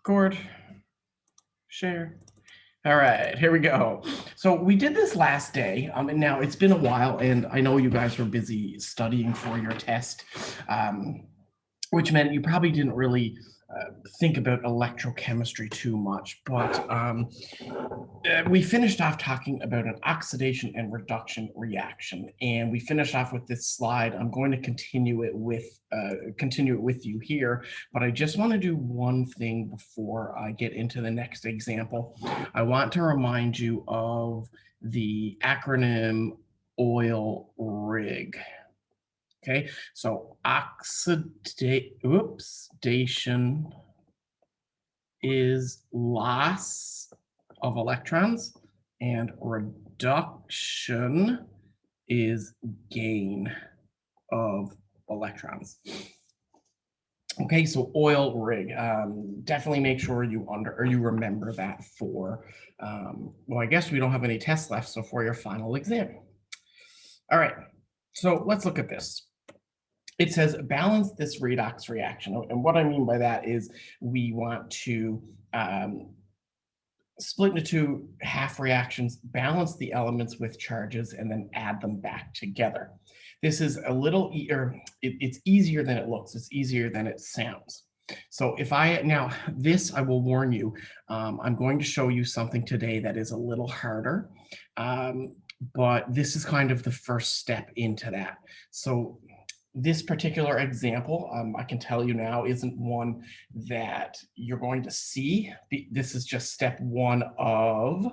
Record, share. All right, here we go. So we did this last day, and now it's been a while, and I know you guys were busy studying for your test, which meant you probably didn't really think about electrochemistry too much, but we finished off talking about an oxidation and reduction reaction, and we finished off with this slide. I'm going to continue it with you here, but I just want to do one thing before I get into the next example. I want to remind you of the acronym oil-rig. Okay, so oxidation is loss of electrons, and reduction is gain of electrons. Okay, so oil rig. Definitely make sure you remember that for, well, I guess we don't have any tests left, so for your final exam. All right, so let's look at this. It says balance this redox reaction. And what I mean by that is we want to split into two half reactions, balance the elements with charges, and then add them back together. This is a little, it's easier than it looks. It's easier than it sounds. So if I will warn you, I'm going to show you something today that is a little harder, but this is kind of the first step into that. So this particular example, I can tell you now, isn't one that you're going to see. This is just step one of,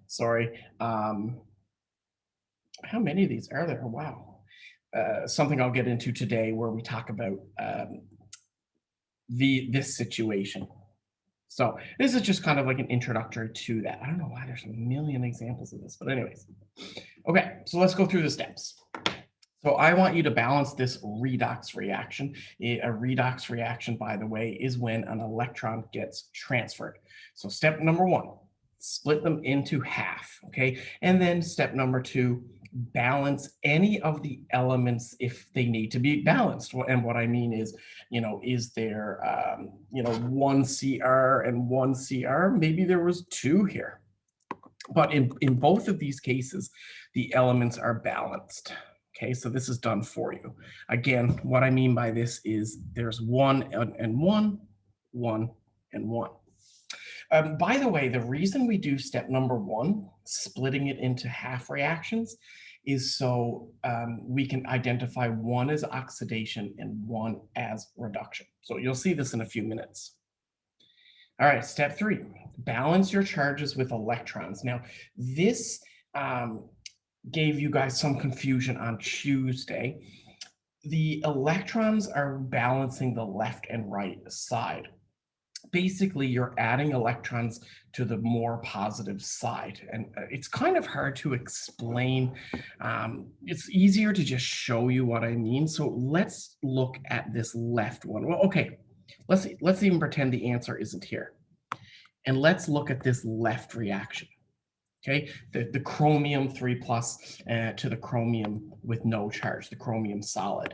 sorry, how many of these are there? Wow. Something I'll get into today where we talk about this situation. So this is just kind of like an introductory to that. I don't know why there's a million examples of this, but anyways. Okay, so let's go through the steps. So I want you to balance this redox reaction. A redox reaction, by the way, is when an electron gets transferred. So step number one, split them into half, okay? And then step number two, balance any of the elements if they need to be balanced. And what I mean is, is there, one CR and one CR? Maybe there was two here. But in both of these cases, the elements are balanced. Okay, so this is done for you. Again, what I mean by this is there's one and one, one and one. By the way, the reason we do step number one, splitting it into half reactions, is so we can identify one as oxidation and one as reduction. So you'll see this in a few minutes. All right, step three, balance your charges with electrons. Now, this gave you guys some confusion on Tuesday. The electrons are balancing the left and right side. Basically, you're adding electrons to the more positive side. And it's kind of hard to explain. It's easier to just show you what I mean. So let's look at this left one. Well, okay, let's even pretend the answer isn't here. And let's look at this left reaction. Okay, the chromium 3 plus to the chromium with no charge, the chromium solid.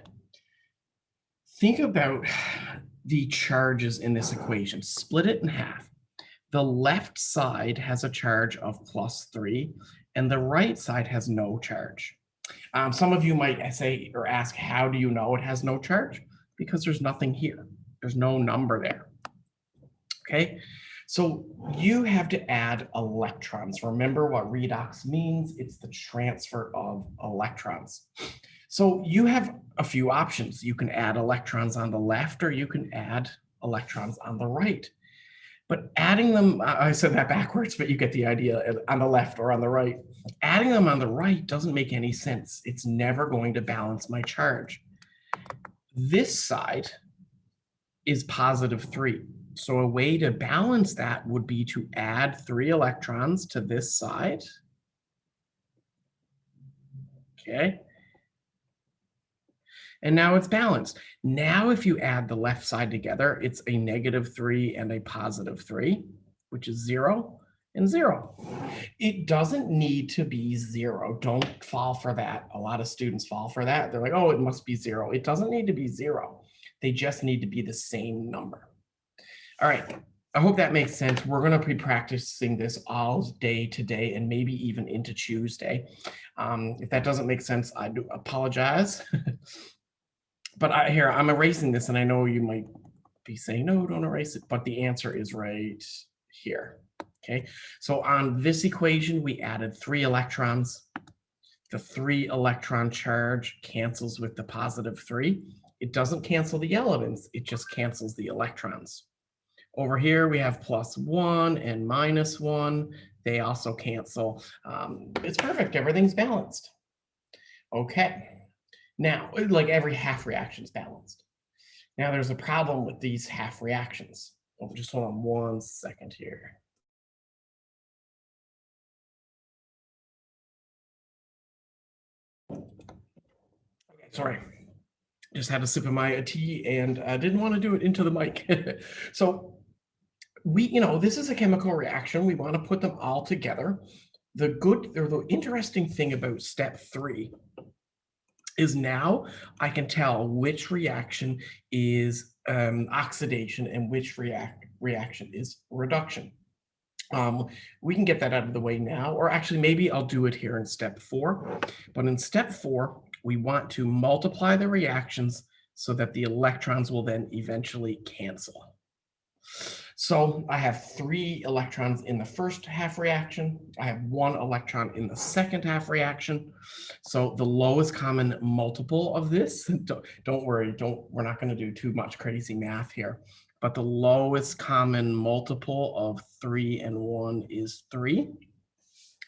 Think about the charges in this equation. Split it in half. The left side has a charge of +3, and the right side has no charge. Some of you might say or ask, how do you know it has no charge? Because there's nothing here. There's no number there. Okay. So you have to add electrons. Remember what redox means? It's the transfer of electrons. So you have a few options. You can add electrons on the left, or you can add electrons on the right. But adding them, I said that backwards, but you get the idea, on the left or on the right. Adding them on the right doesn't make any sense. It's never going to balance my charge. This side is +3. So a way to balance that would be to add 3 electrons to this side. Okay. And now it's balanced. Now if you add the left side together, it's a -3 and a +3, which is 0 and 0. It doesn't need to be 0. Don't fall for that. A lot of students fall for that. They're like, oh, it must be 0. It doesn't need to be 0. They just need to be the same number. All right. I hope that makes sense. We're going to be practicing this all day today and maybe even into Tuesday. If that doesn't make sense, I do apologize. But I'm erasing this, and I know you might be saying, no, don't erase it, but the answer is right here. Okay, so on this equation, we added 3 electrons. The 3 electron charge cancels with the positive 3. It doesn't cancel the elements, it just cancels the electrons. Over here, we have +1 and -1. They also cancel. It's perfect. Everything's balanced. Okay. Now, like every half reaction is balanced. Now, there's a problem with these half reactions. Oh, just hold on 1 second here. Okay, sorry. Just had a sip of my tea and I didn't want to do it into the mic. So this is a chemical reaction. We want to put them all together. The interesting thing about step 3 is now I can tell which reaction is oxidation and which reaction is reduction. We can get that out of the way now, or actually maybe I'll do it here in step 4. But in step 4, we want to multiply the reactions so that the electrons will then eventually cancel. So I have 3 electrons in the first half reaction. I have 1 electron in the second half reaction. So the lowest common multiple of this, don't worry, we're not going to do too much crazy math here, but the lowest common multiple of 3 and 1 is 3.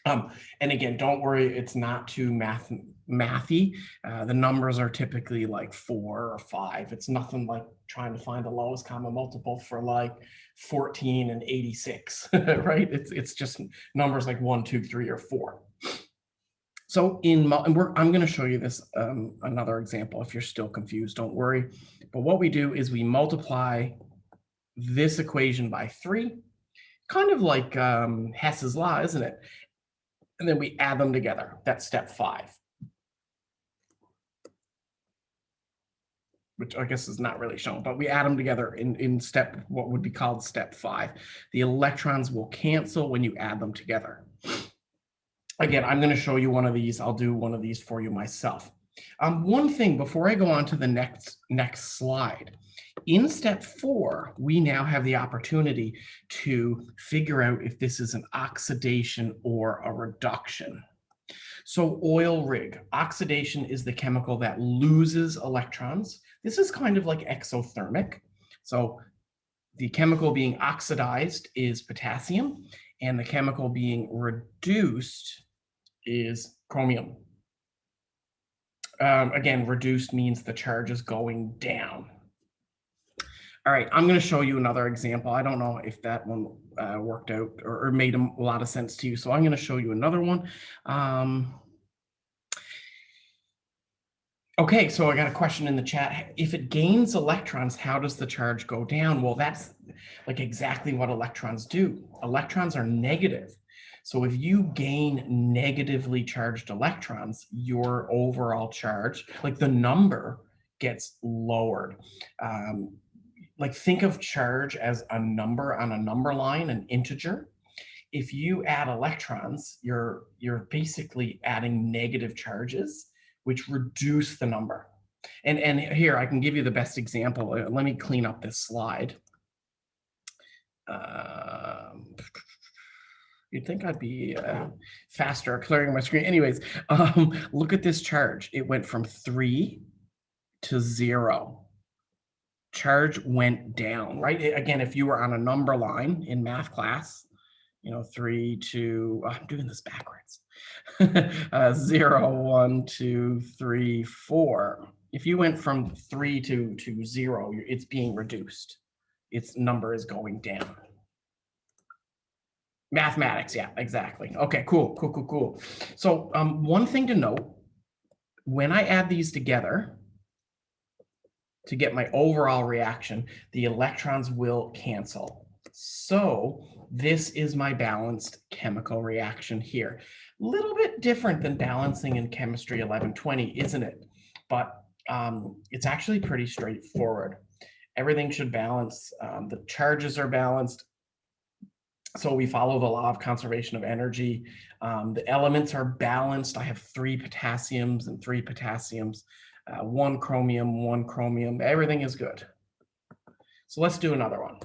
And again, don't worry, it's not too mathy. The numbers are typically like 4 or 5. It's nothing like trying to find the lowest common multiple for like 14 and 86, right? It's just numbers like 1, 2, 3, or 4. So I'm going to show you this another example. If you're still confused, don't worry. But what we do is we multiply this equation by 3, kind of like Hess's law, isn't it? And then we add them together. That's step 5. Which I guess is not really shown, but we add them together in step, what would be called step 5. The electrons will cancel when you add them together. Again, I'm going to show you one of these. I'll do one of these for you myself. One thing before I go on to the next slide. In step 4, we now have the opportunity to figure out if this is an oxidation or a reduction. So oil rig, oxidation is the chemical that loses electrons. This is kind of like exothermic. So the chemical being oxidized is potassium, and the chemical being reduced is chromium. Again, reduced means the charge is going down. All right, I'm going to show you another example. I don't know if that one worked out or made a lot of sense to you. So I'm going to show you another one. Okay, so I got a question in the chat. If it gains electrons, how does the charge go down? Well, that's like exactly what electrons do. Electrons are negative. So if you gain negatively charged electrons, your overall charge, like the number, gets lowered. Like think of charge as a number on a number line, an integer. If you add electrons, you're basically adding negative charges, which reduce the number. And here, I can give you the best example. Let me clean up this slide. You'd think I'd be faster clearing my screen. Anyways, look at this charge. It went from 3 to 0. Charge went down, right? Again, if you were on a number line in math class, 3 to, I'm doing this backwards. 0, 1, 2, 3, 4. If you went from 3 to 0, it's being reduced. Its number is going down. Mathematics, yeah, exactly. Okay, cool. So one thing to note, when I add these together, to get my overall reaction, the electrons will cancel. So this is my balanced chemical reaction here. A little bit different than balancing in chemistry 1120, isn't it? But it's actually pretty straightforward. Everything should balance. The charges are balanced. So we follow the law of conservation of energy. The elements are balanced. I have 3 potassiums and 3 potassiums, 1 chromium, 1 chromium. Everything is good. So let's do another one.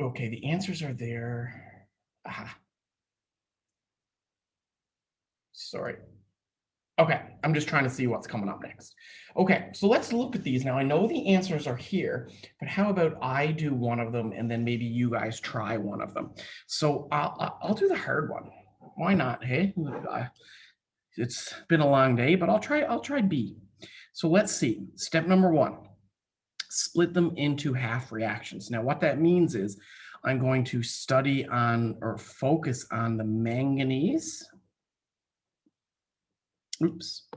Okay, the answers are there. Aha. Sorry. Okay, I'm just trying to see what's coming up next. Okay, so let's look at these. Now I know the answers are here, but how about I do one of them and then maybe you guys try one of them. So I'll do the hard one. Why not? Hey, it's been a long day, but I'll try B. So let's see. Step number 1, split them into half reactions. Now what that means is I'm going to study on or focus on the manganese. Oops.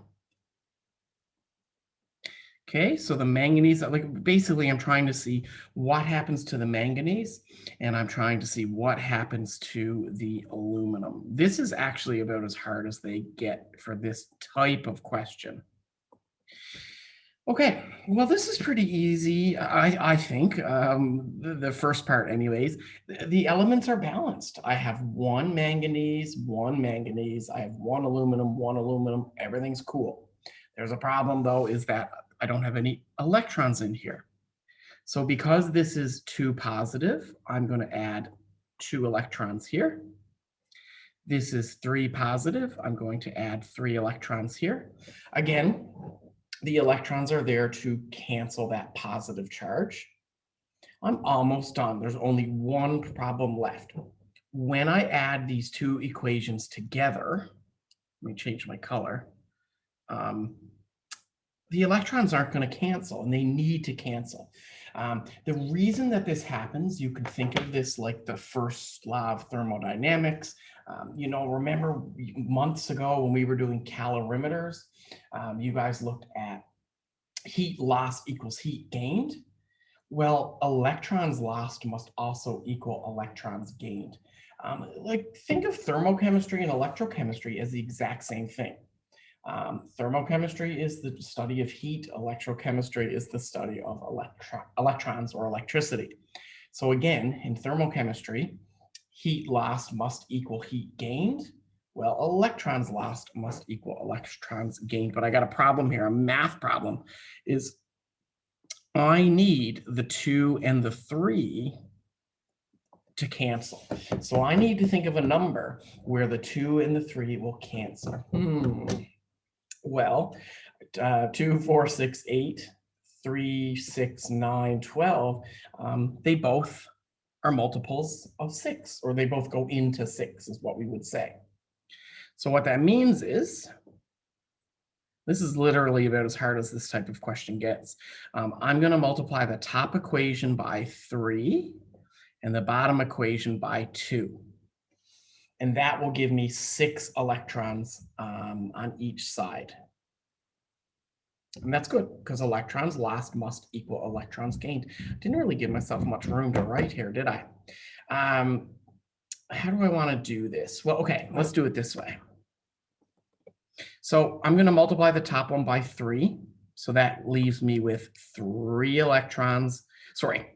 Okay, so the manganese, like basically I'm trying to see what happens to the manganese and I'm trying to see what happens to the aluminum. This is actually about as hard as they get for this type of question. Okay, well, this is pretty easy, I think, the first part anyways. The elements are balanced. I have 1 manganese, 1 manganese. I have 1 aluminum, 1 aluminum. Everything's cool. There's a problem, though, is that I don't have any electrons in here. So because this is 2 positive, I'm going to add 2 electrons here. This is 3 positive. I'm going to add 3 electrons here. Again, the electrons are there to cancel that positive charge. I'm almost done. There's only one problem left. When I add these 2 equations together, let me change my color. The electrons aren't going to cancel, and they need to cancel. The reason that this happens, you could think of this like the first law of thermodynamics. You know, remember months ago when we were doing calorimeters, you guys looked at heat lost equals heat gained. Well, electrons lost must also equal electrons gained. Like think of thermochemistry and electrochemistry as the exact same thing. Thermochemistry is the study of heat. Electrochemistry is the study of electrons or electricity. So again, in thermochemistry, heat lost must equal heat gained. Well, electrons lost must equal electrons gained. But I got a problem here, a math problem, is I need the 2 and the 3 to cancel. So I need to think of a number where the 2 and the 3 will cancel. Well, 2, 4, 6, 8, 3, 6, 9, 12, they both are multiples of 6, or they both go into 6 is what we would say. So what that means is, this is literally about as hard as this type of question gets. I'm going to multiply the top equation by 3 and the bottom equation by 2. And that will give me 6 electrons on each side. And that's good, because electrons lost must equal electrons gained. Didn't really give myself much room to write here, did I? How do I want to do this? Well, okay, let's do it this way. So I'm going to multiply the top one by 3. So that leaves me with 3 electrons, sorry,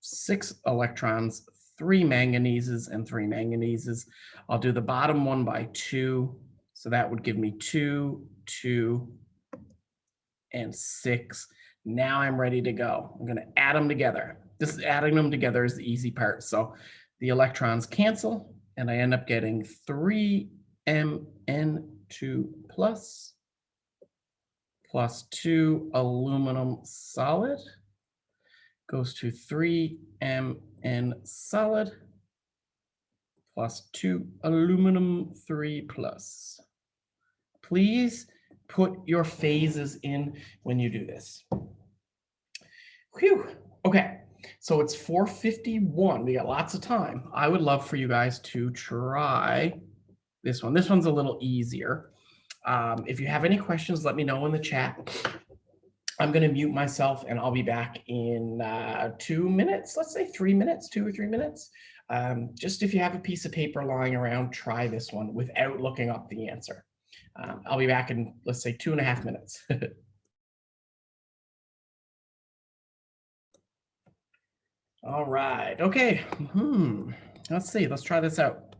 6 electrons, 3 manganeses and 3 manganeses. I'll do the bottom one by 2. So that would give me 2, 2, and 6. Now I'm ready to go. I'm going to add them together. This adding them together is the easy part. So the electrons cancel, and I end up getting 3Mn2 plus 2 aluminum solid goes to 3Mn solid plus 2 aluminum 3 plus. Please put your phases in when you do this. Whew. Okay, so it's 4:51. We got lots of time. I would love for you guys to try this one. This one's a little easier. If you have any questions, let me know in the chat. I'm going to mute myself and I'll be back in 2 minutes, let's say 3 minutes, 2 or 3 minutes. Just if you have a piece of paper lying around, try this one without looking up the answer. I'll be back in, let's say, 2.5 minutes. All right. Okay. Let's see. Let's try this out.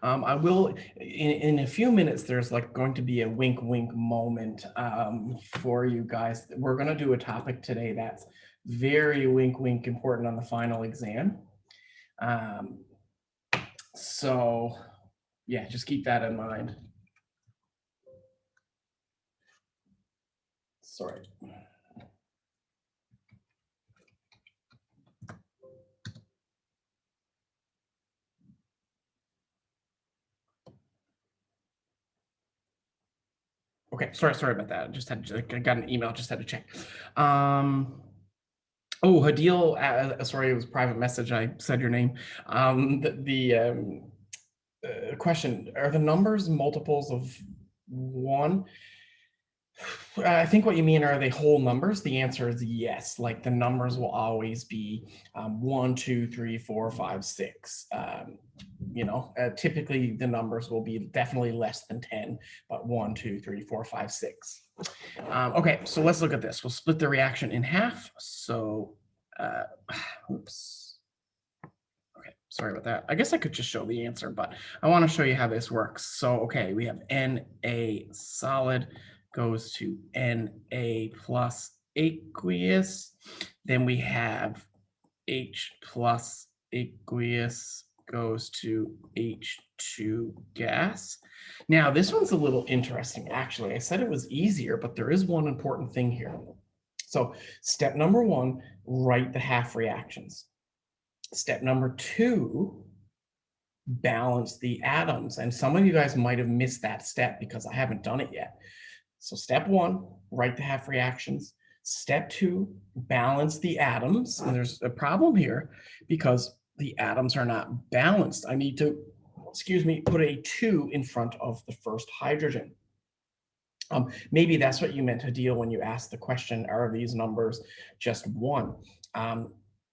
I will in a few minutes. There's like going to be a wink, wink moment for you guys. We're going to do a topic today that's very wink, wink important on the final exam. So yeah, just keep that in mind. Sorry. Okay, sorry about that. I got an email, just had to check. Oh, Hadil, sorry, it was a private message. I said your name. Question, are the numbers multiples of 1? I think what you mean, are they whole numbers? The answer is yes. Like the numbers will always be 1, 2, 3, 4, 5, 6. Typically the numbers will be definitely less than 10, but 1, 2, 3, 4, 5, 6. Okay, so let's look at this. We'll split the reaction in half. So, oops. Okay, sorry about that. I guess I could just show the answer, but I want to show you how this works. So, okay, we have Na solid goes to Na plus aqueous. Then we have H plus aqueous goes to H2 gas. Now, this one's a little interesting, actually. I said it was easier, but there is one important thing here. So step number 1, write the half reactions. Step number 2, balance the atoms. And some of you guys might have missed that step because I haven't done it yet. So step 1, write the half reactions. Step 2, balance the atoms. And there's a problem here because the atoms are not balanced. I need to, put a 2 in front of the first hydrogen. Maybe that's what you meant to deal when you asked the question, are these numbers just 1?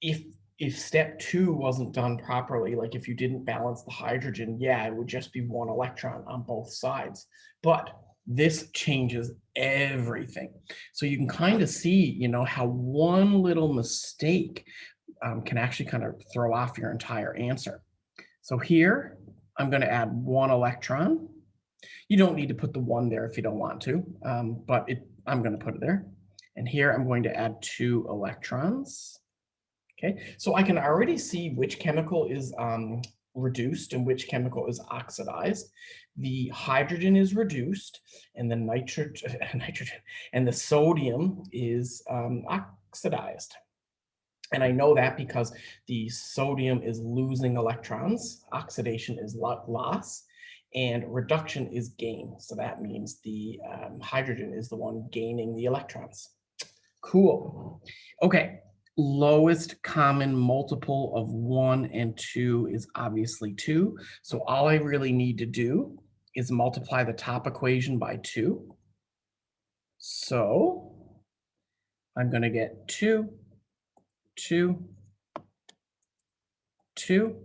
If step 2 wasn't done properly, like if you didn't balance the hydrogen, yeah, it would just be 1 electron on both sides. But this changes everything. So you can kind of see, how one little mistake can actually kind of throw off your entire answer. So here, I'm going to add 1 electron. You don't need to put the 1 there if you don't want to, but I'm going to put it there. And here I'm going to add 2 electrons. Okay, so I can already see which chemical is reduced and which chemical is oxidized. The hydrogen is reduced, and the nitrogen and the sodium is oxidized. And I know that because the sodium is losing electrons, oxidation is loss, and reduction is gain. So that means the hydrogen is the one gaining the electrons. Cool. Okay. Lowest common multiple of 1 and 2 is obviously 2. So all I really need to do is multiply the top equation by 2. So I'm going to get 2, 2, 2.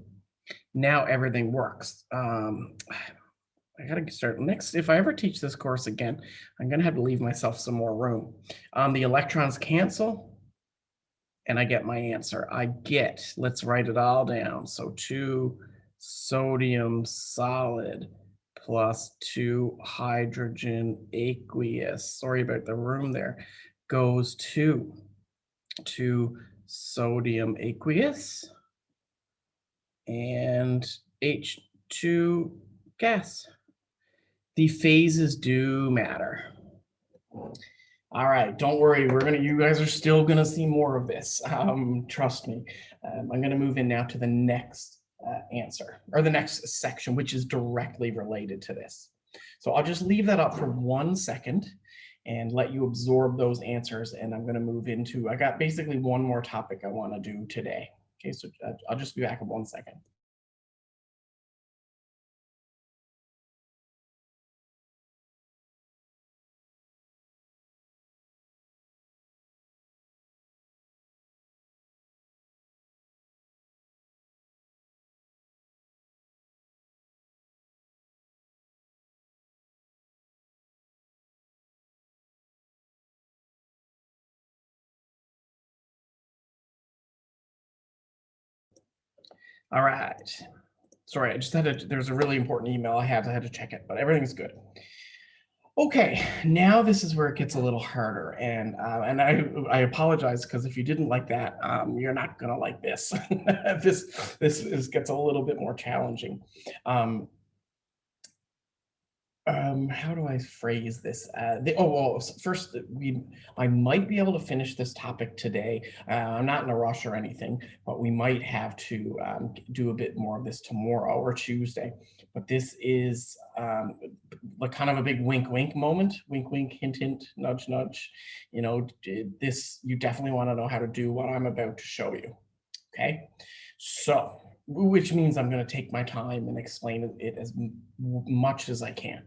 Now everything works. I got to start next. If I ever teach this course again, I'm going to have to leave myself some more room. The electrons cancel. And I get my answer. Let's write it all down. So 2 sodium solid plus 2 hydrogen aqueous, sorry about the room there, goes to 2 sodium aqueous and H2 gas. The phases do matter. All right, don't worry. You guys are still gonna see more of this. Trust me. I'm gonna move in now to the next answer, or the next section, which is directly related to this. So I'll just leave that up for 1 second and let you absorb those answers. And I'm gonna move into, I got basically one more topic I wanna do today. Okay, so I'll just be back in 1 second. All right. Sorry, I just had to, there's a really important email I had to check it, but everything's good. Okay, now this is where it gets a little harder, and I apologize because if you didn't like that, you're not gonna like this. This gets a little bit more challenging. How do I phrase this? Well, first, I might be able to finish this topic today. I'm not in a rush or anything, but we might have to do a bit more of this tomorrow or Tuesday. But this is like kind of a big wink, wink moment. Wink, wink, hint, hint, nudge, nudge. You know, this, you definitely want to know how to do what I'm about to show you. Okay, so which means I'm going to take my time and explain it as much as I can.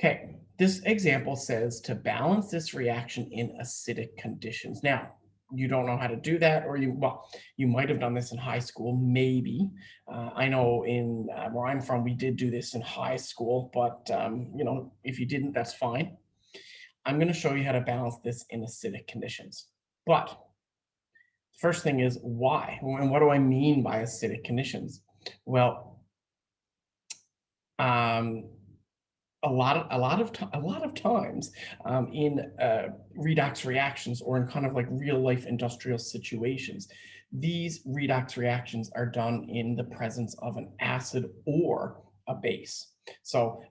Okay, this example says to balance this reaction in acidic conditions. Now, you don't know how to do that, or you might have done this in high school, maybe. I know in where I'm from, we did do this in high school, but you know, if you didn't, that's fine. I'm going to show you how to balance this in acidic conditions. But first thing is why, and what do I mean by acidic conditions? Well, a lot of times in redox reactions, or in kind of like real life industrial situations, these redox reactions are done in the presence of an acid or a base. So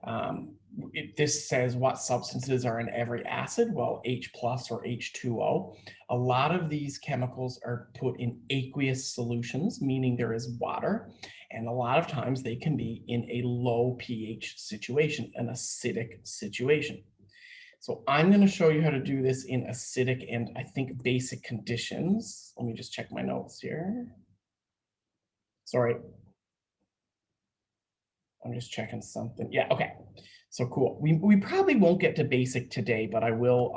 this says what substances are in every acid. Well, H plus or H2O. A lot of these chemicals are put in aqueous solutions, meaning there is water. And a lot of times they can be in a low pH situation, an acidic situation. So I'm going to show you how to do this in acidic and I think basic conditions. Let me just check my notes here. Sorry. I'm just checking something. Yeah, okay. So cool. We probably won't get to basic today, but I will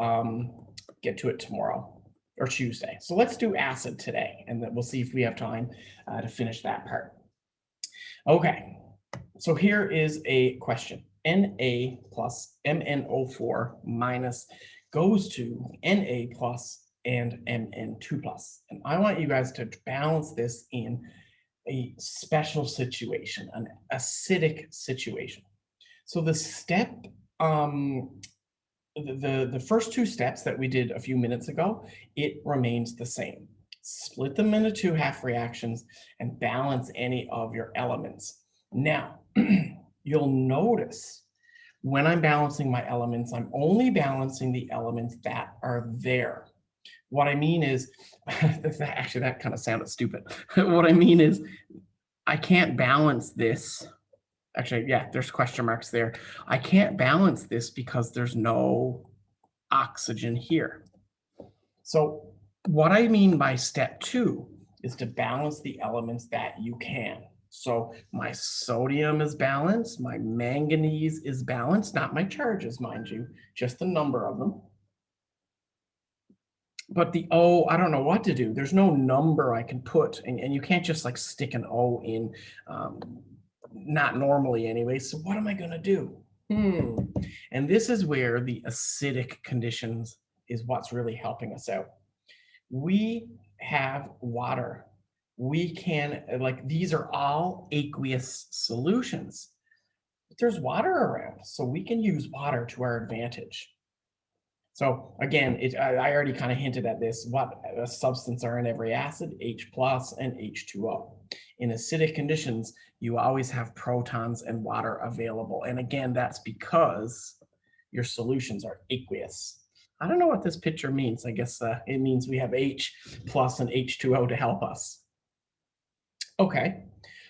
get to it tomorrow or Tuesday. So let's do acid today, and then we'll see if we have time to finish that part. Okay, so here is a question. Na plus MnO4 minus goes to Na plus and Mn2 plus. And I want you guys to balance this in a special situation, an acidic situation. So the step, the first two steps that we did a few minutes ago, it remains the same. Split them into two half reactions and balance any of your elements. Now, you'll notice when I'm balancing my elements, I'm only balancing the elements that are there. What I mean is, actually, that kind of sounded stupid. What I mean is, I can't balance this. Actually, yeah, there's question marks there. I can't balance this because there's no oxygen here. So what I mean by step 2 is to balance the elements that you can. So my sodium is balanced, my manganese is balanced, not my charges, mind you, just the number of them. But the O, I don't know what to do. There's no number I can put, and you can't just like stick an O in, not normally anyway. So what am I going to do? And this is where the acidic conditions is what's really helping us out. We have water. We can, like, these are all aqueous solutions. But there's water around, so we can use water to our advantage. So again, I already kind of hinted at this. What substance are in every acid? H plus and H2O. In acidic conditions, you always have protons and water available. And again, that's because your solutions are aqueous. I don't know what this picture means. I guess it means we have H plus and H2O to help us. Okay,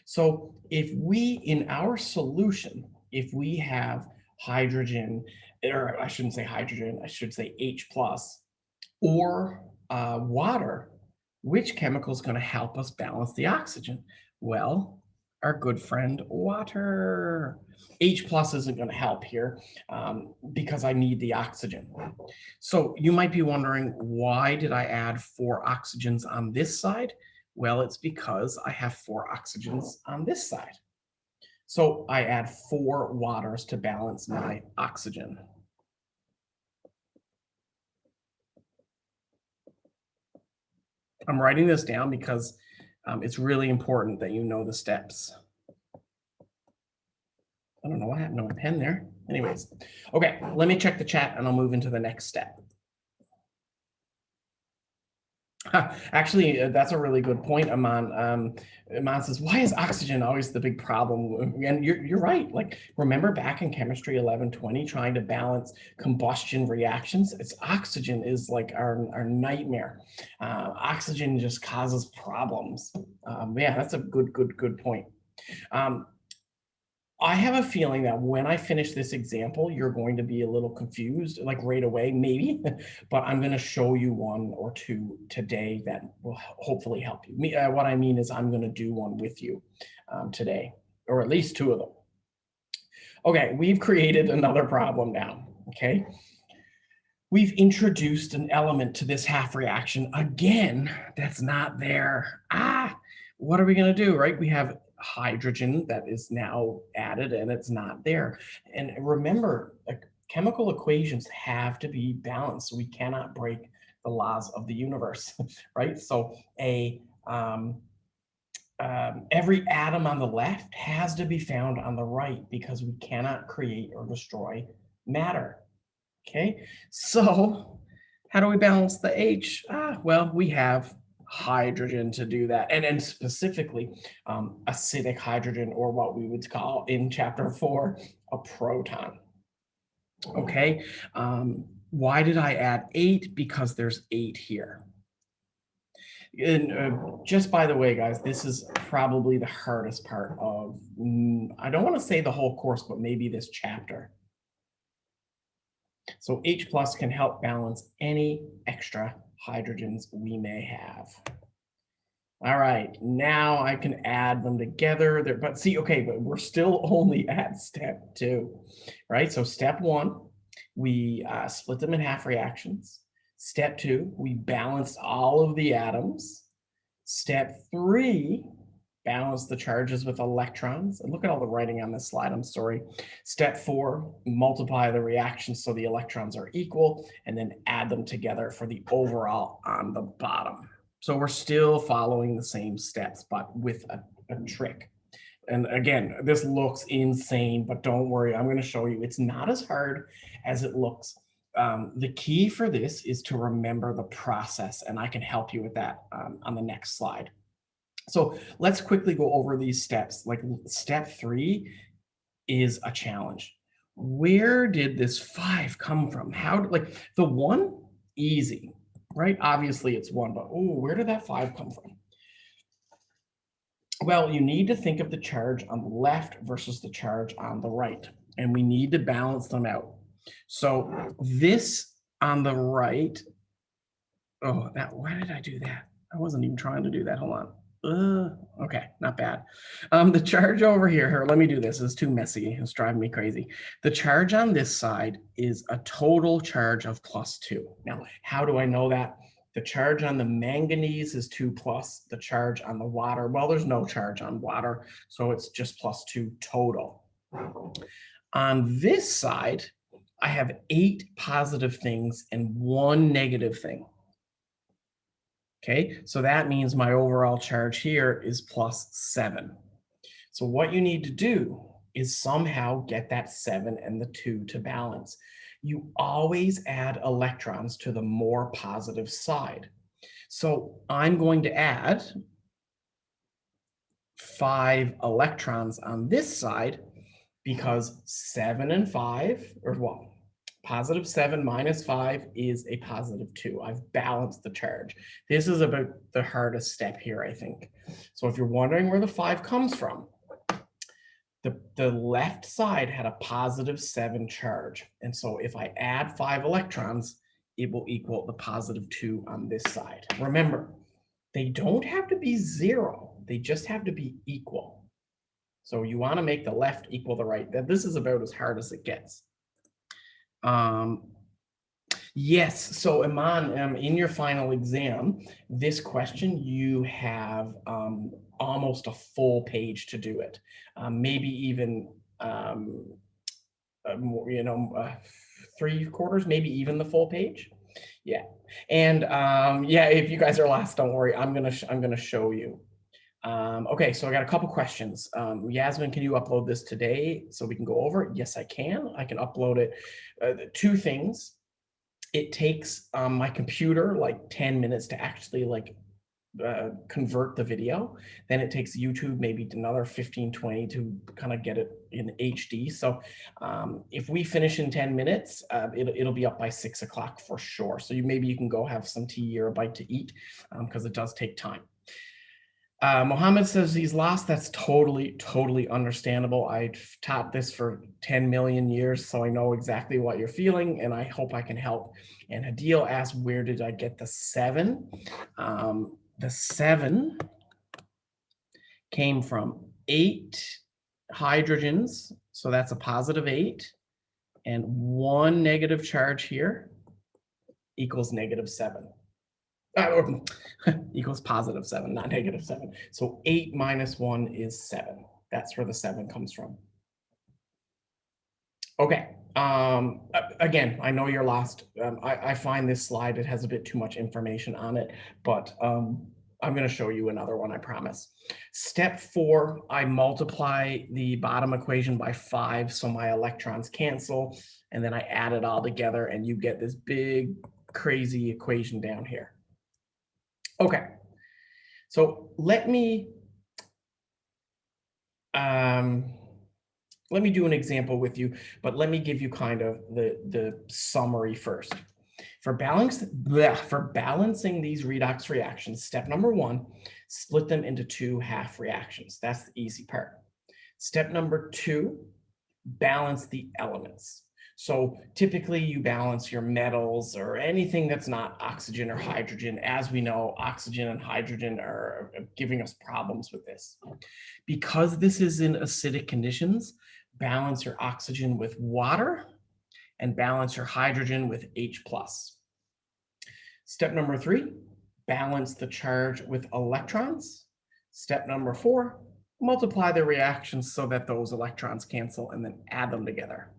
so if we, in our solution, if we have hydrogen, or I shouldn't say hydrogen, I should say H plus, or water, which chemical is going to help us balance the oxygen? Well, our good friend water. H plus isn't going to help here because I need the oxygen. So you might be wondering, why did I add 4 oxygens on this side? Well, it's because I have 4 oxygens on this side. So I add 4 waters to balance my oxygen. I'm writing this down because It's really important that you know the steps. I don't know what happened to my pen there. Anyways, okay, let me check the chat and I'll move into the next step. Actually, that's a really good point, Aman. Aman says, why is oxygen always the big problem? And you're right. Like, remember back in chemistry 1120, trying to balance combustion reactions? It's oxygen is like our nightmare. Oxygen just causes problems. Yeah, that's a good point. I have a feeling that when I finish this example, you're going to be a little confused, like right away, maybe, but I'm going to show you one or two today that will hopefully help you. What I mean is I'm going to do one with you today, or at least two of them. Okay, we've created another problem now, okay? We've introduced an element to this half reaction again that's not there. What are we going to do, right? We have hydrogen that is now added and it's not there. And remember, chemical equations have to be balanced. So we cannot break the laws of the universe, right? So every atom on the left has to be found on the right because we cannot create or destroy matter. Okay, so how do we balance the H? Well, we have hydrogen to do that, and specifically acidic hydrogen, or what we would call in chapter 4 a proton. Okay, why did I add 8? Because there's 8 here. And just by the way, guys, this is probably the hardest part of, I don't want to say the whole course, but maybe this chapter. So H plus can help balance any extra hydrogens we may have. All right, now I can add them together there, but see, okay, but we're still only at step 2, right? So step 1, we split them in half reactions. Step 2, we balanced all of the atoms. Step 3, balance the charges with electrons. And look at all the writing on this slide, I'm sorry. Step 4, multiply the reactions so the electrons are equal, and then add them together for the overall on the bottom. So we're still following the same steps, but with a trick. And again, this looks insane, but don't worry, I'm going to show you. It's not as hard as it looks. The key for this is to remember the process, and I can help you with that on the next slide. So let's quickly go over these steps. Like step 3 is a challenge. Where did this 5 come from? How, like the 1, easy, right? Obviously it's 1, but where did that 5 come from? Well, you need to think of the charge on the left versus the charge on the right, and we need to balance them out. So this on the right, why did I do that? I wasn't even trying to do that, hold on. Okay, not bad. The charge over here, let me do this. It's too messy. It's driving me crazy. The charge on this side is a total charge of +2. Now, how do I know that? The charge on the manganese is 2 plus. The charge on the water, well, there's no charge on water, so it's just +2 total. On this side, I have 8 positive things and 1 negative thing. Okay, so that means my overall charge here is +7. So what you need to do is somehow get that 7 and the 2 to balance. You always add electrons to the more positive side. So I'm going to add 5 electrons on this side because 7 and 5, or well, +7 minus 5 is a +2. I've balanced the charge. This is about the hardest step here, I think. So if you're wondering where the 5 comes from, the left side had a +7 charge. And so if I add 5 electrons, it will equal the +2 on this side. Remember, they don't have to be 0. They just have to be equal. So you want to make the left equal the right. This is about as hard as it gets. Yes, so Iman, in your final exam, this question, you have almost a full page to do it. Maybe even, 3/4, maybe even the full page. Yeah, and yeah, if you guys are last, don't worry, I'm gonna show you. Okay, so I got a couple questions. Yasmin, can you upload this today so we can go over it? Yes, I can. I can upload it. Two things. It takes my computer like 10 minutes to actually like convert the video. Then it takes YouTube maybe another 15, 20 to kind of get it in HD. So if we finish in 10 minutes, it'll be up by 6 o'clock for sure. So maybe you can go have some tea or a bite to eat because it does take time. Mohammed says he's lost. That's totally understandable. I've taught this for 10 million years, so I know exactly what you're feeling, and I hope I can help. And Hadil asked, where did I get the 7? The 7 came from 8 hydrogens, so that's a positive 8, and 1 negative charge here equals -7. Equals +7, not -7. So 8 minus 1 is 7. That's where the 7 comes from. Okay. Again, I know you're lost. I find this slide, it has a bit too much information on it, but I'm going to show you another one, I promise. Step 4, I multiply the bottom equation by 5, so my electrons cancel, and then I add it all together, and you get this big, crazy equation down here. Okay, so let me do an example with you, but let me give you kind of the summary first. For balancing these redox reactions, step number 1, split them into 2 half reactions. That's the easy part. Step number 2, balance the elements. So typically you balance your metals or anything that's not oxygen or hydrogen. As we know, oxygen and hydrogen are giving us problems with this. Because this is in acidic conditions, balance your oxygen with water and balance your hydrogen with H+. Step number 3, balance the charge with electrons. Step number 4, multiply the reactions so that those electrons cancel and then add them together.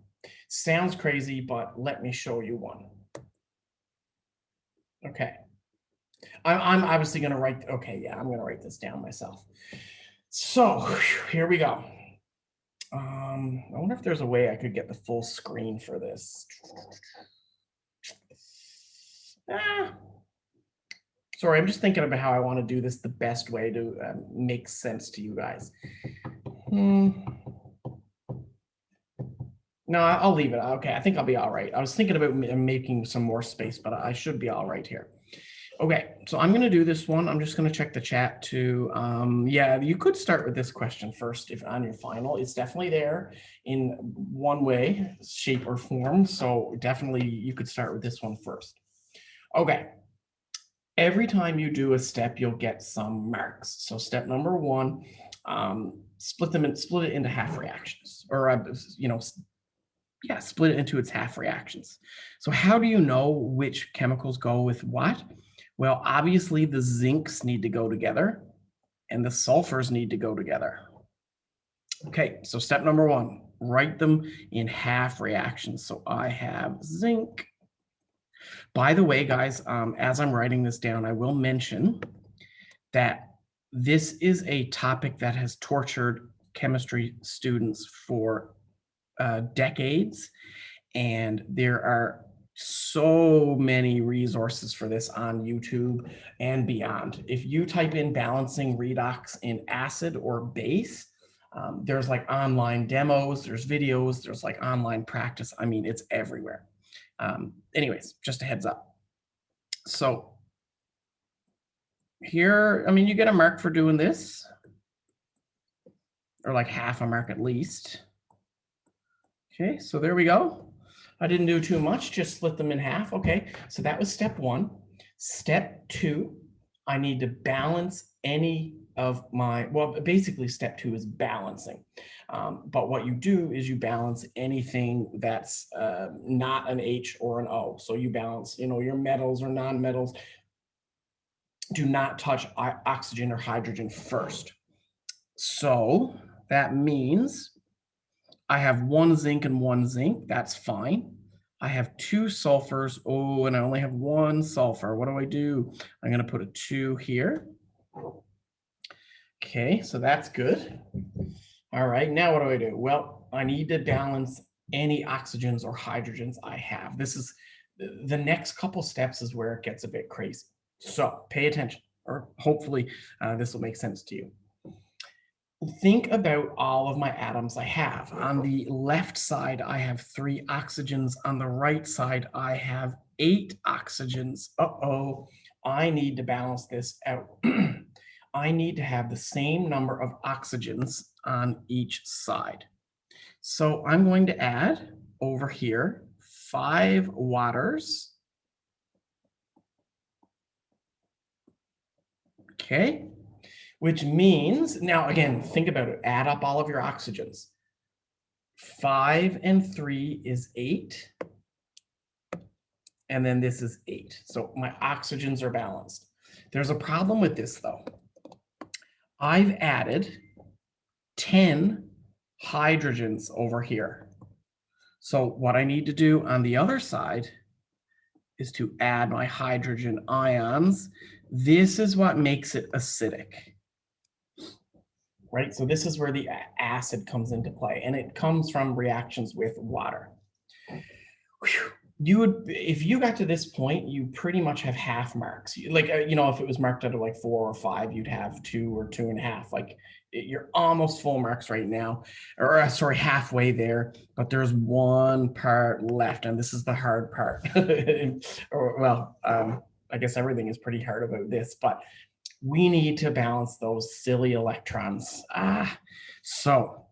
Sounds crazy, but let me show you one. Okay. I'm obviously going to write, okay, yeah, I'm going to write this down myself. So here we go. I wonder if there's a way I could get the full screen for this. Sorry, I'm just thinking about how I want to do this the best way to make sense to you guys. No, I'll leave it. Okay, I think I'll be all right. I was thinking about making some more space, but I should be all right here. Okay, so I'm going to do this one. I'm just going to check the chat too. Yeah, you could start with this question first if on your final. It's definitely there in one way, shape, or form. So definitely you could start with this one first. Okay. Every time you do a step, you'll get some marks. So step number 1, split it into half reactions, or split it into its half reactions. So how do you know which chemicals go with what? Well, obviously the zincs need to go together and the sulfurs need to go together. Okay, so step number 1, write them in half reactions. So I have zinc. By the way, guys, as I'm writing this down, I will mention that this is a topic that has tortured chemistry students for decades, and there are so many resources for this on YouTube and beyond. If you type in balancing redox in acid or base, there's like online demos, there's videos, there's like online practice. I mean, it's everywhere. Anyways, just a heads up. So here, I mean, you get a mark for doing this, or like half a mark at least. Okay, so there we go. I didn't do too much, just split them in half. Okay, so that was step 1. Step 2, I need to balance any of my, well, basically step 2 is balancing. But what you do is you balance anything that's not an H or an O. So you balance, your metals or non-metals. Do not touch oxygen or hydrogen first. So that means I have 1 zinc and 1 zinc. That's fine. I have 2 sulfurs. Oh, and I only have 1 sulfur. What do? I'm going to put a 2 here. Okay, so that's good. All right, now what do? Well, I need to balance any oxygens or hydrogens I have. This is the next couple steps is where it gets a bit crazy. So pay attention, or hopefully this will make sense to you. Think about all of my atoms I have. On the left side, I have 3 oxygens. On the right side, I have 8 oxygens. Uh-oh, I need to balance this out. I need to have the same number of oxygens on each side. So I'm going to add over here 5 waters. Okay, which means, now again, think about it, add up all of your oxygens. 5 and 3 is 8. And then this is 8. So my oxygens are balanced. There's a problem with this though. I've added 10 hydrogens over here. So what I need to do on the other side is to add my hydrogen ions. This is what makes it acidic. Right? So this is where the acid comes into play, and it comes from reactions with water. Whew. You would, if you got to this point, you pretty much have half marks. Like, you know, if it was marked out of like 4 or 5, you'd have 2 or 2.5. Like, you're almost full marks right now, or sorry, halfway there. But there's one part left, and this is the hard part. Or, well, I guess everything is pretty hard about this, but we need to balance those silly electrons. So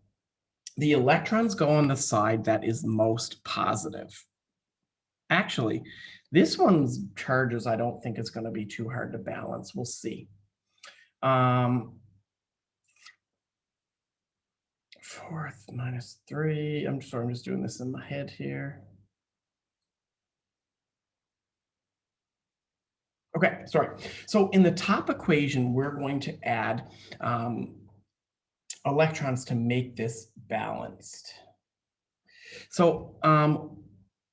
the electrons go on the side that is most positive. Actually, this one's charges, I don't think it's going to be too hard to balance. We'll see. 4th minus 3. I'm sorry, I'm just doing this in my head here. Okay, sorry. So in the top equation, we're going to add electrons to make this balanced. So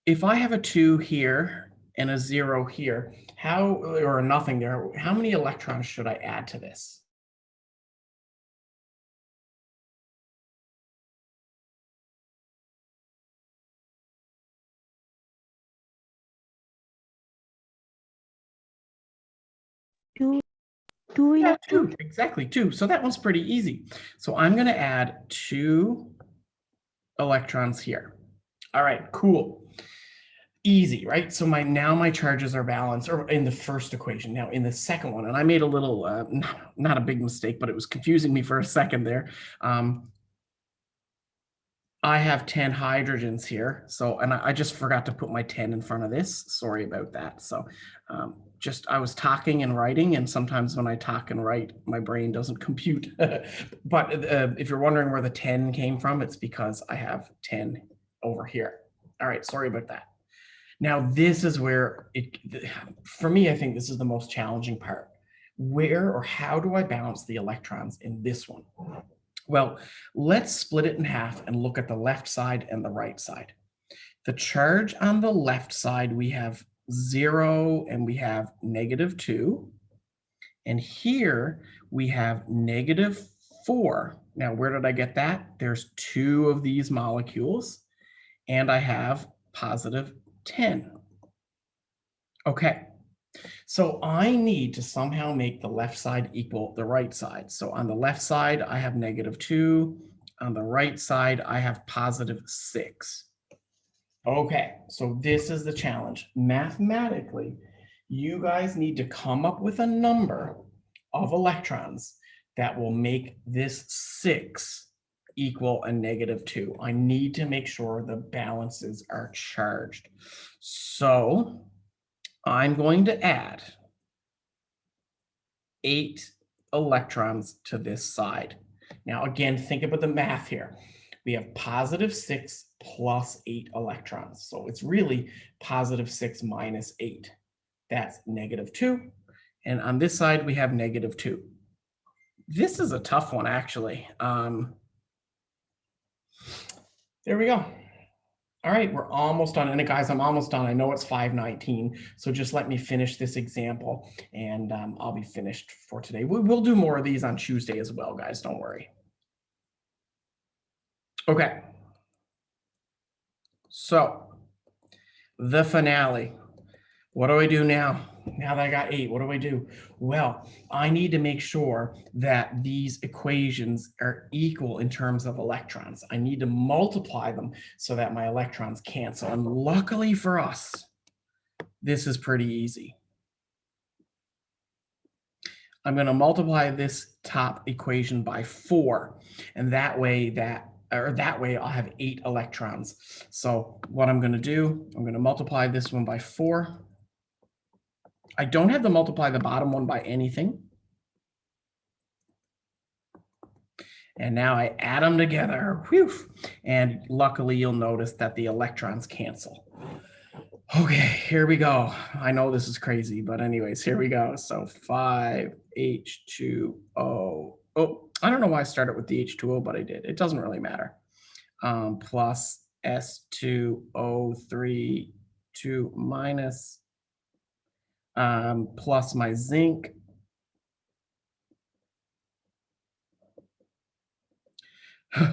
if I have a 2 here and a 0 here, or a nothing there, how many electrons should I add to this? Two Yeah, electrons. 2, exactly, 2. So that one's pretty easy. So I'm going to add 2 electrons here. All right, cool. Easy, right? So now my charges are balanced, or in the first equation. Now in the second one, and I made a little, not a big mistake, but it was confusing me for a second there. I have 10 hydrogens here. So, and I just forgot to put my 10 in front of this. Sorry about that. So I was talking and writing, and sometimes when I talk and write, my brain doesn't compute. But if you're wondering where the 10 came from, it's because I have 10 over here. All right, sorry about that. Now, this is where for me, I think this is the most challenging part. Where or how do I balance the electrons in this one? Well, let's split it in half and look at the left side and the right side. The charge on the left side, we have 0 and we have -2. And here we have -4. Now, where did I get that? There's 2 of these molecules, and I have +10. Okay. So I need to somehow make the left side equal the right side. So on the left side, I have -2. On the right side, I have +6. Okay, so this is the challenge. Mathematically, you guys need to come up with a number of electrons that will make this 6 equal a -2. I need to make sure the balances are charged. So I'm going to add 8 electrons to this side. Now, again, think about the math here. We have +6 plus 8 electrons. So it's really +6 minus 8. That's -2. And on this side, we have -2. This is a tough one, actually. There we go. All right, we're almost done. And guys, I'm almost done. I know it's 5:19, so just let me finish this example and I'll be finished for today. We'll do more of these on Tuesday as well, guys. Don't worry. Okay. So the finale. What do I do now? Now that I got 8, what do I do? Well, I need to make sure that these equations are equal in terms of electrons. I need to multiply them so that my electrons cancel. And luckily for us, this is pretty easy. I'm going to multiply this top equation by 4, and that way I'll have 8 electrons. So what I'm going to do, I'm going to multiply this one by 4. I don't have to multiply the bottom one by anything. And now I add them together. Whew. And luckily, you'll notice that the electrons cancel. Okay, here we go. I know this is crazy, but anyways, here we go. So 5H2O. Oh, I don't know why I started with the H2O, but I did. It doesn't really matter. Plus S2O3, 2 minus, plus my zinc.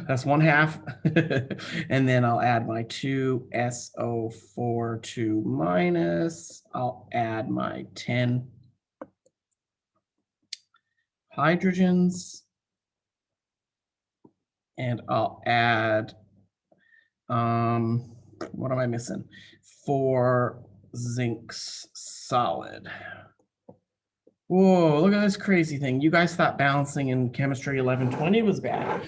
That's 1/2. And then I'll add my 2SO4, 2 minus. I'll add my 10 hydrogens. And I'll add, what am I missing? 4 zincs solid. Whoa, look at this crazy thing. You guys thought balancing in chemistry 1120 was bad.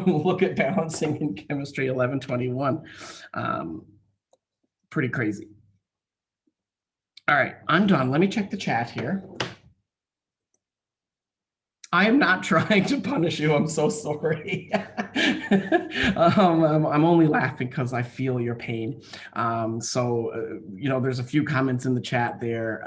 Look at balancing in chemistry 1121. Pretty crazy. All right, I'm done. Let me check the chat here. I am not trying to punish you. I'm so sorry. I'm only laughing because I feel your pain. You know, there's a few comments in the chat there.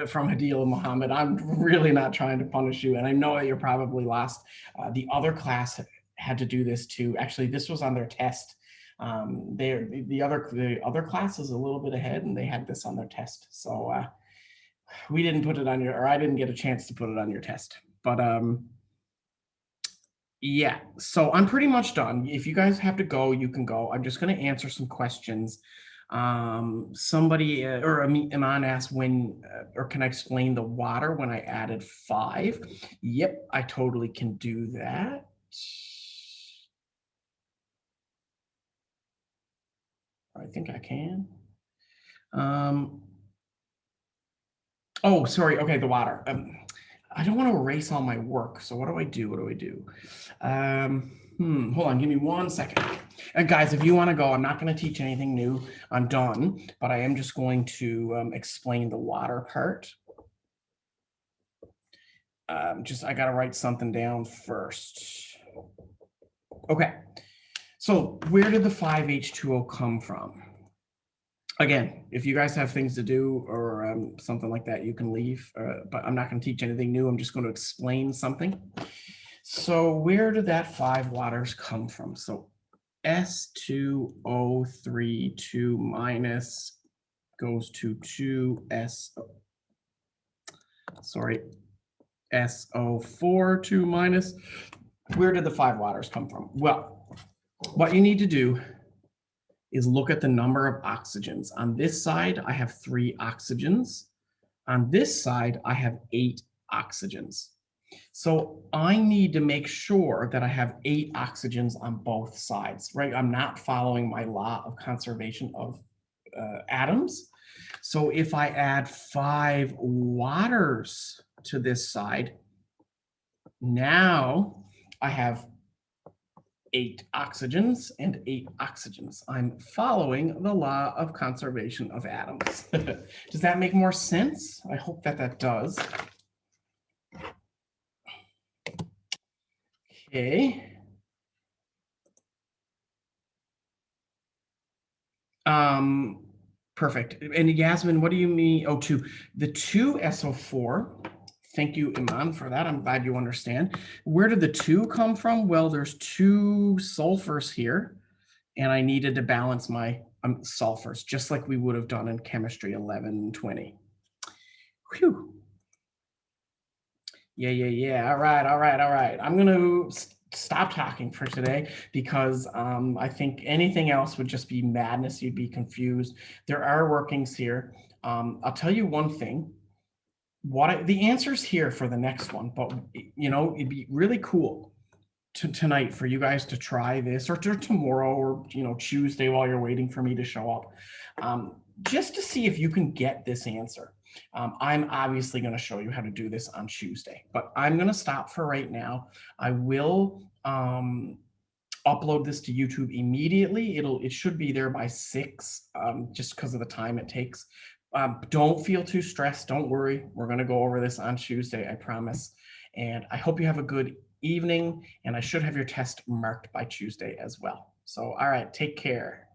From Hadil Muhammad, I'm really not trying to punish you, and I know that you're probably lost. The other class had to do this too. Actually, this was on their test. The other class is a little bit ahead, and they had this on their test. So we didn't put it on your, or I didn't get a chance to put it on your test. But yeah, so I'm pretty much done. If you guys have to go, you can go. I'm just going to answer some questions. Somebody or Iman asked when or can I explain the water when I added 5? Yep, I totally can do that. I think I can. Oh, sorry. Okay, the water. I don't want to erase all my work. So what do I do? What do I do? Hold on, give me 1 second. And guys, if you want to go, I'm not going to teach anything new. I'm done, but I am just going to explain the water part. I got to write something down first. Okay, so where did the 5H2O come from? Again, if you guys have things to do or something like that, you can leave, but I'm not going to teach anything new. I'm just going to explain something. So where did that 5 waters come from? So S2O3, 2 minus goes to 2SO4, 2 minus. Where did the 5 waters come from? Well, what you need to do is look at the number of oxygens. On this side, I have 3 oxygens. On this side, I have 8 oxygens. So I need to make sure that I have 8 oxygens on both sides, right? I'm not following my law of conservation of atoms. So if I add 5 waters to this side, now I have 8 oxygens and 8 oxygens. I'm following the law of conservation of atoms. Does that make more sense? I hope that that does. Okay. Perfect. And Yasmin, what do you mean? Oh, the 2SO4. Thank you, Iman, for that. I'm glad you understand. Where did the 2 come from? Well, there's 2 sulfurs here, and I needed to balance my sulfurs, just like we would have done in chemistry 11 and 20. Whew. Yeah. All right. I'm going to stop talking for today because I think anything else would just be madness. You'd be confused. There are workings here. I'll tell you one thing. The answer's here for the next one, but it'd be really cool tonight for you guys to try this, or tomorrow, or Tuesday while you're waiting for me to show up, just to see if you can get this answer. I'm obviously going to show you how to do this on Tuesday, but I'm going to stop for right now. I will upload this to YouTube immediately. It should be there by 6, just because of the time it takes. Don't feel too stressed. Don't worry. We're going to go over this on Tuesday, I promise. And I hope you have a good evening, and I should have your test marked by Tuesday as well. So, all right, take care.